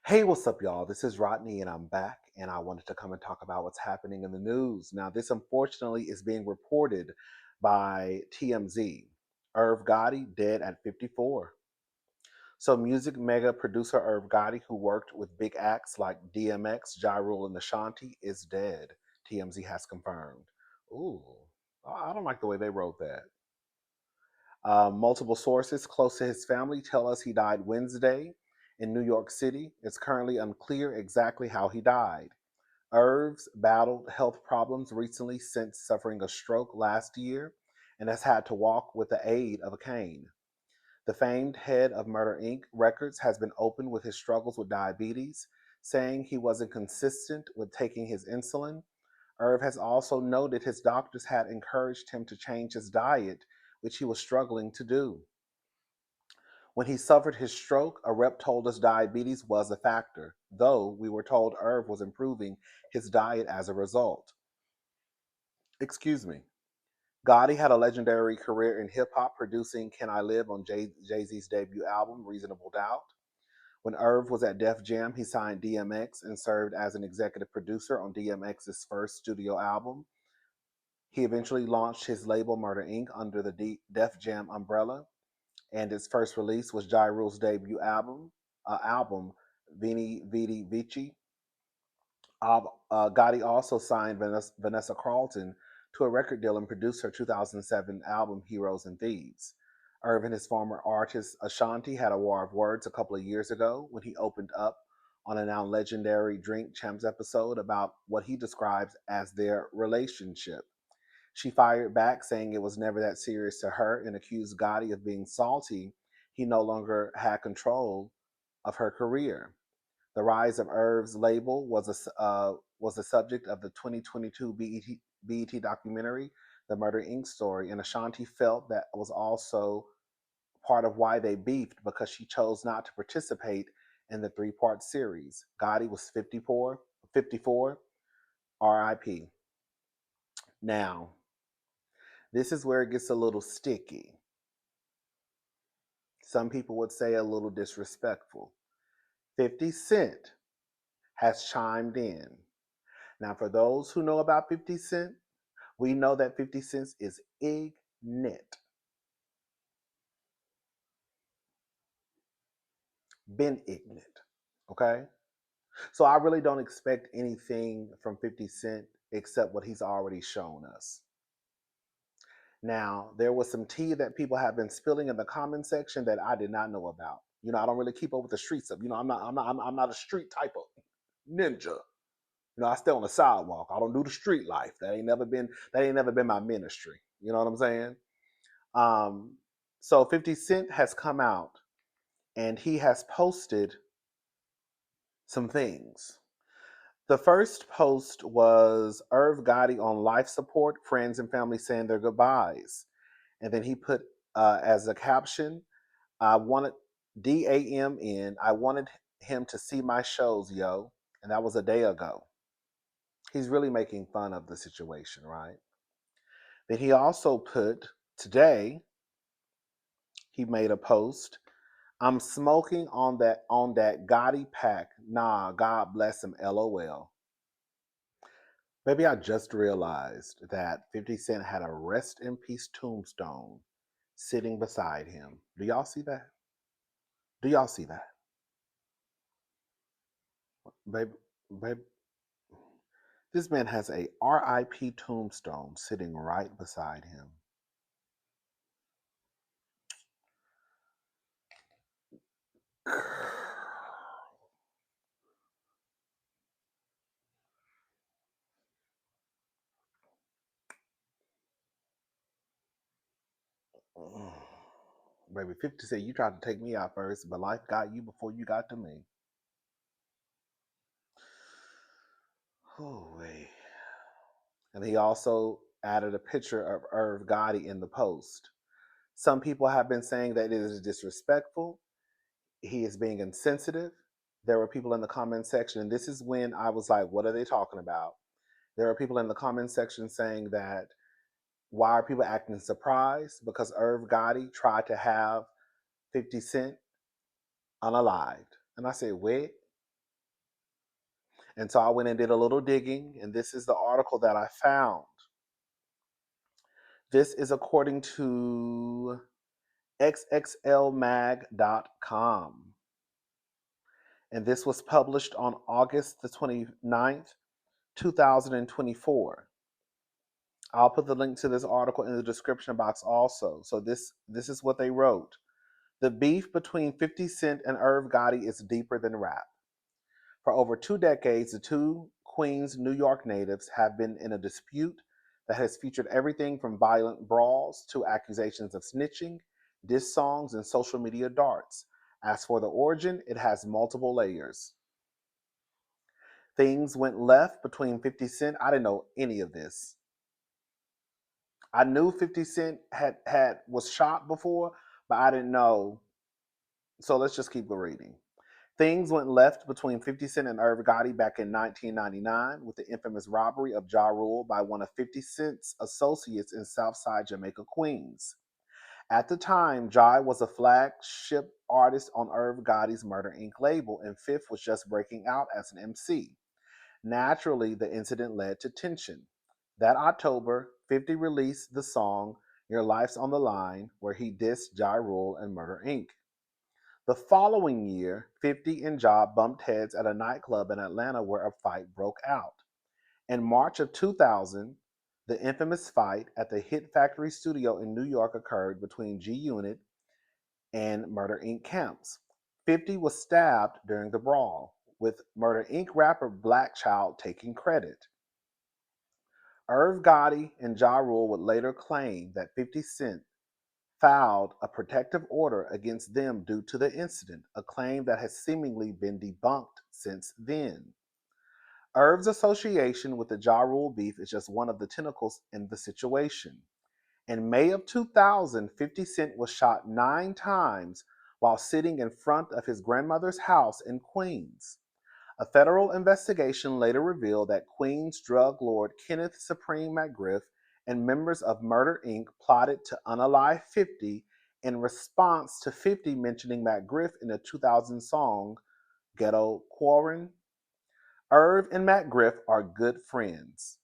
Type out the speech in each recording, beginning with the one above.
Hey, what's up, y'all? This is Rodney, and I'm back, and I wanted to come and talk about what's happening in the news. Now, this unfortunately is being reported by TMZ. Irv Gotti dead at 54. So, music mega producer Irv Gotti, who worked with big acts like DMX, Ja Rule, and Ashanti, is dead. TMZ has confirmed. Ooh, I don't like the way they wrote that. Multiple sources close to his family tell us he died Wednesday in New York City. It's currently unclear exactly how he died. Irv's battled health problems recently since suffering a stroke last year and has had to walk with the aid of a cane. The famed head of Murder Inc. Records has been open with his struggles with diabetes, saying he wasn't consistent with taking his insulin. Irv has also noted his doctors had encouraged him to change his diet, which he was struggling to do. When he suffered his stroke, a rep told us diabetes was a factor, though we were told Irv was improving his diet as a result. Excuse me. Gotti had a legendary career in hip hop, producing Can I Live on Jay Z's debut album, Reasonable Doubt. When Irv was at Def Jam, he signed DMX and served as an executive producer on DMX's first studio album. He eventually launched his label Murder Inc. under the Def Jam umbrella, and its first release was Ja Rule's debut album Vini Vidi Vici. Gotti also signed Vanessa Carlton to a record deal and produced her 2007 album Heroes and Thieves. Irv and his former artist Ashanti had a war of words a couple of years ago when he opened up on a now legendary Drink Champs episode about what he describes as their relationship. She fired back, saying it was never that serious to her, and accused Gotti of being salty. He no longer had control of her career. The rise of Irv's label was the subject of the 2022 BET documentary, The Murder Inc. Story, and Ashanti felt that was also part of why they beefed because she chose not to participate in the three-part series. Gotti was 54, RIP. Now, this is where it gets a little sticky. Some people would say a little disrespectful. 50 Cent has chimed in. Now, for those who know about 50 Cent, we know that 50 Cent is ignorant. Been ignorant. Okay? So I really don't expect anything from 50 Cent except what he's already shown us. Now, there was some tea that people have been spilling in the comment section that I did not know about. I don't really keep up with the streets of. I'm not a street type of ninja. I stay on the sidewalk. I don't do the street life. That ain't never been my ministry. You know what I'm saying? Um, so 50 Cent has come out and he has posted some things. The first post was Irv Gotti on life support, friends and family saying their goodbyes. And then he put as a caption, I wanted DAMN, I wanted him to see my shows, yo. And that was a day ago. He's really making fun of the situation, right? Then he also put today, he made a post. I'm smoking on that Gotti pack. Nah, God bless him. LOL. Maybe I just realized that 50 Cent had a rest in peace tombstone sitting beside him. Do y'all see that? Do y'all see that? Baby, baby, this man has a RIP tombstone sitting right beside him. Baby, 50 said you tried to take me out first, but life got you before you got to me. Oh, wait. And he also added a picture of Irv Gotti in the post. Some people have been saying that it is disrespectful. He is being insensitive. There were people in the comment section, and this is when I was like, what are they talking about? There are people in the comment section saying that why are people acting surprised? Because Irv Gotti tried to have 50 Cent unalived. And I said, wait. And so I went and did a little digging, and this is the article that I found. This is according to xxlmag.com. And this was published on August the 29th, 2024. I'll put the link to this article in the description box also. So this is what they wrote. The beef between 50 Cent and Irv Gotti is deeper than rap. For over 2 decades, the two Queens, New York natives have been in a dispute that has featured everything from violent brawls to accusations of snitching, diss songs, and social media darts. As for the origin, it has multiple layers. Things went left between 50 Cent. I didn't know any of this. I knew 50 Cent had was shot before, but I didn't know. So let's just keep reading. Things went left between 50 Cent and Irv Gotti back in 1999 with the infamous robbery of Ja Rule by one of 50 Cent's associates in Southside Jamaica, Queens. At the time, Ja was a flagship artist on Irv Gotti's Murder Inc. label, and Fifth was just breaking out as an MC. Naturally, the incident led to tension. That October, 50 released the song Your Life's on the Line, where he dissed Ja Rule and Murder Inc. The following year, 50 and Ja bumped heads at a nightclub in Atlanta where a fight broke out. In March of 2000, the infamous fight at the Hit Factory studio in New York occurred between G Unit and Murder Inc. camps. 50 was stabbed during the brawl, with Murder Inc. rapper Black Child taking credit. Irv Gotti and Ja Rule would later claim that 50 Cent filed a protective order against them due to the incident, a claim that has seemingly been debunked since then. Irv's association with the Ja Rule beef is just one of the tentacles in the situation. In May of 2000, 50 Cent was shot 9 times while sitting in front of his grandmother's house in Queens. A federal investigation later revealed that Queens drug lord Kenneth Supreme McGriff and members of Murder Inc. plotted to unalive 50 in response to 50 mentioning McGriff in a 2000 song, Ghetto Quarren. Irv and McGriff are good friends.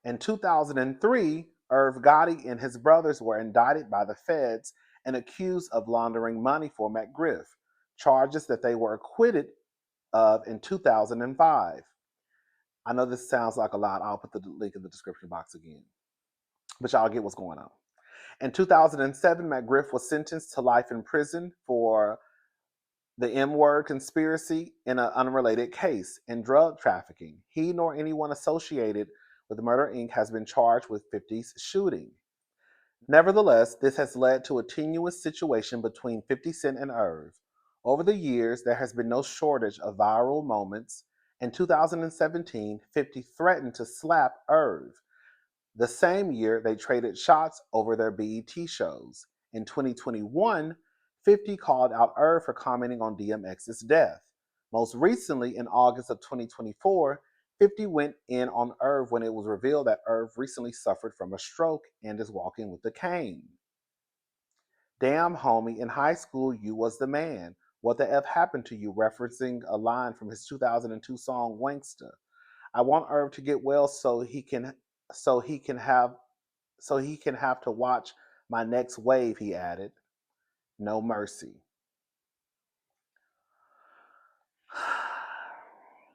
In 2003, Irv Gotti and his brothers were indicted by the feds and accused of laundering money for McGriff, charges that they were acquitted of in 2005. I know this sounds like a lot. I'll put the link in the description box again, but y'all get what's going on. In 2007, McGriff was sentenced to life in prison for the M word conspiracy in an unrelated case in drug trafficking. He nor anyone associated with Murder Inc. has been charged with 50's shooting. Nevertheless, this has led to a tenuous situation between 50 Cent and Irv. Over the years, there has been no shortage of viral moments. In 2017, 50 threatened to slap Irv. The same year, they traded shots over their BET shows. In 2021, 50 called out Irv for commenting on DMX's death. Most recently, in August of 2024, 50 went in on Irv when it was revealed that Irv recently suffered from a stroke and is walking with a cane. Damn, homie, in high school, you was the man. What the F happened to you? Referencing a line from his 2002 song Wanksta. I want Irv to get well so he can have so he can have to watch my next wave, he added. No mercy.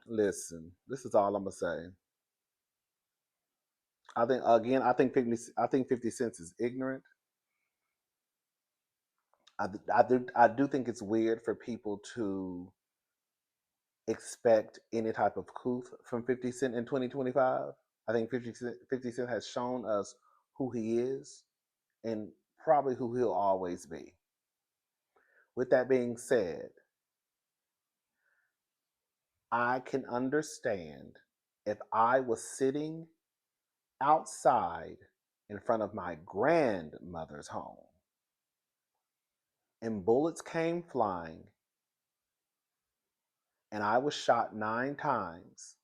Listen, this is all I'm gonna say. I think 50 cents is ignorant. I do think it's weird for people to expect any type of couth from 50 Cent in 2025. I think 50 Cent has shown us who he is and probably who he'll always be. With that being said, I can understand if I was sitting outside in front of my grandmother's home and bullets came flying and I was shot 9 times.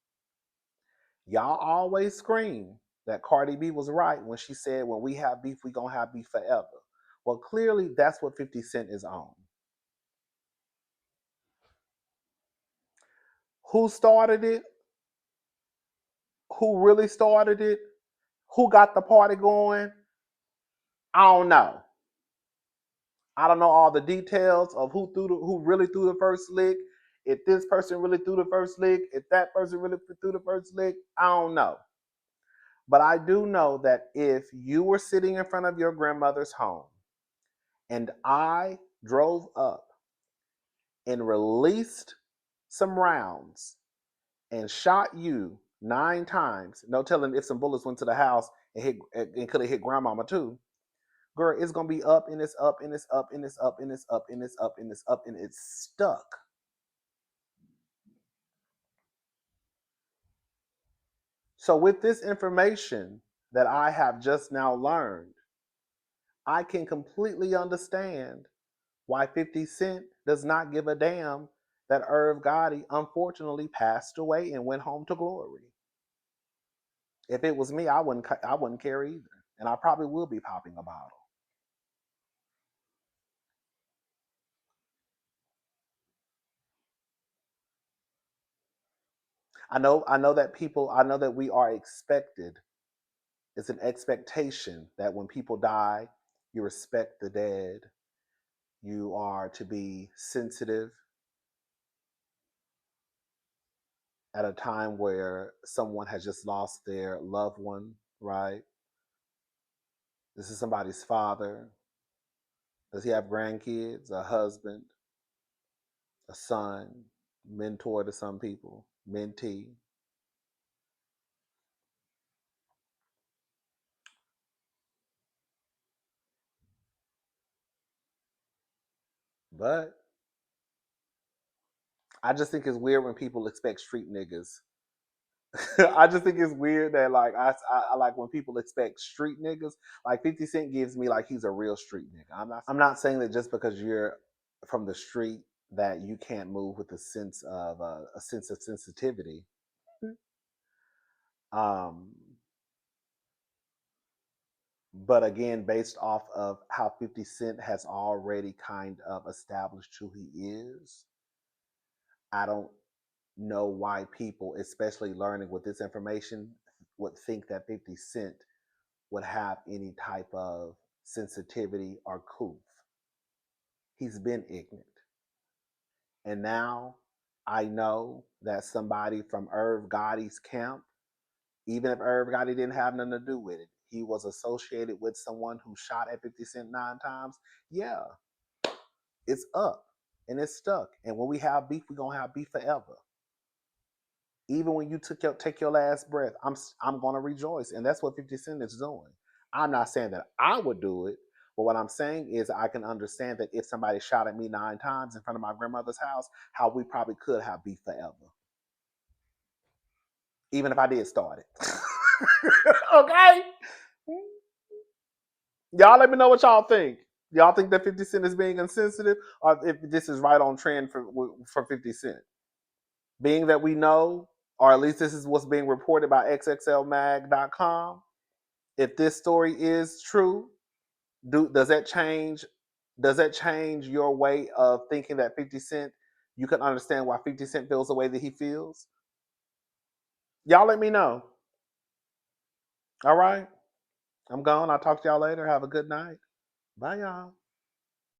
Y'all always scream that Cardi B was right when she said, when we have beef, we gonna have beef forever. Well, clearly that's what 50 Cent is on. Who started it? Who really started it? Who got the party going? I don't know. I don't know all the details of who really threw the first lick. If this person really threw the first lick, if that person really threw the first lick, I don't know. But I do know that if you were sitting in front of your grandmother's home and I drove up and released some rounds and shot you 9 times, no telling if some bullets went to the house and could have hit grandmama too. Girl, it's gonna be up and it's up and it's up and it's up and it's up and it's up and it's up and it's stuck. So with this information that I have just now learned, I can completely understand why 50 Cent does not give a damn that Irv Gotti unfortunately passed away and went home to glory. If it was me, I wouldn't care either. And I probably will be popping a bottle. I know that we are expected. It's an expectation that when people die, you respect the dead. You are to be sensitive at a time where someone has just lost their loved one, right? This is somebody's father. Does he have grandkids, a husband, a son, mentor to some people, mentee? But I just think it's weird when people expect street niggas. I just think it's weird that like I like when people expect street niggas. Like 50 Cent gives me like he's a real street nigga. I'm not saying that just because you're from the street that you can't move with a sense of sensitivity. Um, but again, based off of how 50 Cent has already kind of established who he is, I don't know why people, especially learning with this information, would think that 50 Cent would have any type of sensitivity or couth. He's been ignorant. And now I know that somebody from Irv Gotti's camp, even if Irv Gotti didn't have nothing to do with it, he was associated with someone who shot at 50 Cent 9 times. Yeah, it's up and it's stuck. And when we have beef, we're gonna have beef forever. Even when you take your last breath, I'm gonna rejoice, and that's what 50 Cent is doing. I'm not saying that I would do it, but what I'm saying is I can understand that if somebody shot at me 9 times in front of my grandmother's house, how we probably could have beef forever, even if I did start it. Okay, y'all let me know what y'all think. Y'all think that 50 Cent is being insensitive, or if this is right on trend for 50 Cent? Being that we know, or at least this is what's being reported by xxlmag.com. If this story is true, does that change your way of thinking that 50 Cent, you can understand why 50 Cent feels the way that he feels? Y'all let me know. All right. I'm gone. I'll talk to y'all later. Have a good night. Bye, y'all.